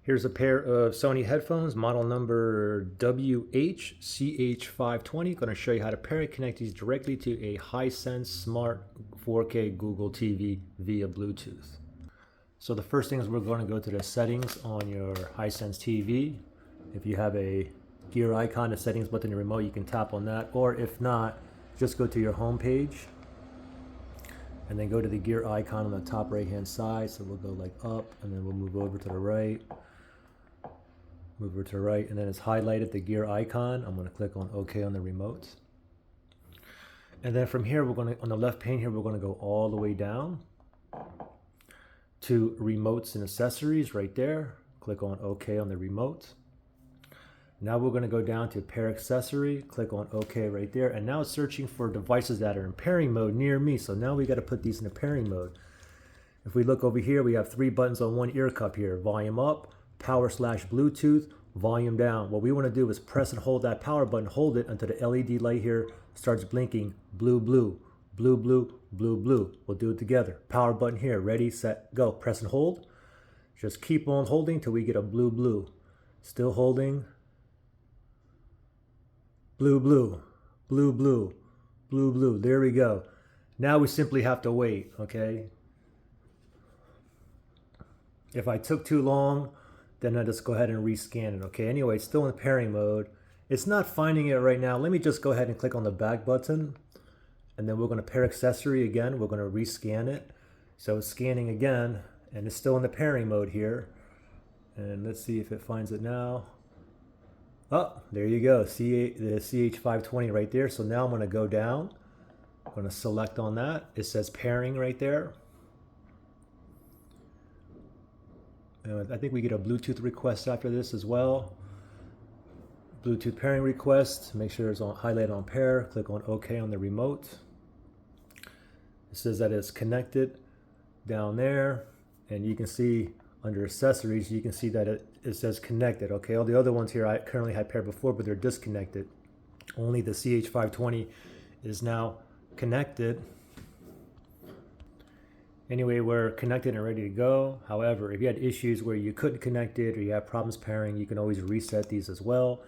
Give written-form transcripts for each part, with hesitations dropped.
Here's a pair of Sony headphones, model number WH-CH520. Going to show you how to pair and connect these directly to a Hisense Smart 4K Google TV via Bluetooth. So the first thing is we're going to go to the settings on your Hisense TV. If you have a gear icon, the settings button in the remote, you can tap on that. Or if not, just go to your home page and then go to the gear icon on the top right hand side. So we'll go like up and then we'll move over to the right. Move over to the right, and then it's highlighted the gear icon. I'm going to click on OK on the remote. And then from here, we're going to, on the left pane here, we're going to go all the way down to remotes and accessories right there. Click on OK on the remote. Now we're going to go down to pair accessory, click on OK right there. And now it's searching for devices that are in pairing mode near me. So now we got to put these in the pairing mode. If we look over here, we have 3 buttons on one ear cup here: volume up, power/Bluetooth, volume down. What we want to do is press and hold that power button, hold it until the LED light here starts blinking blue, blue, blue, blue, blue, blue. We'll do it together. Power button here, ready, set, go. Press and hold. Just keep on holding till we get a blue, blue. Still holding. Blue, blue, blue, blue, blue, blue. There we go. Now we simply have to wait, okay? If I took too long, then I just go ahead and rescan it, okay? Anyway, it's still in pairing mode. It's not finding it right now. Let me just go ahead and click on the back button, and then we're going to pair accessory again. We're going to rescan it. So it's scanning again, and it's still in the pairing mode here. And let's see if it finds it now. Oh, there you go. The CH520 right there. So now I'm going to go down. I'm going to select on that. It says pairing right there. I think we get a Bluetooth request after this as well. Bluetooth pairing request. Make sure it's on highlighted on pair. Click on OK on the remote. It says that it's connected down there, and you can see under accessories, you can see that it says connected. Okay, all the other ones here I currently had paired before, but they're disconnected. Only the CH520 is now connected. Anyway, we're connected and ready to go. However, if you had issues where you couldn't connect it or you have problems pairing, you can always reset these as well.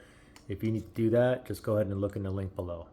If you need to do that, just go ahead and look in the link below.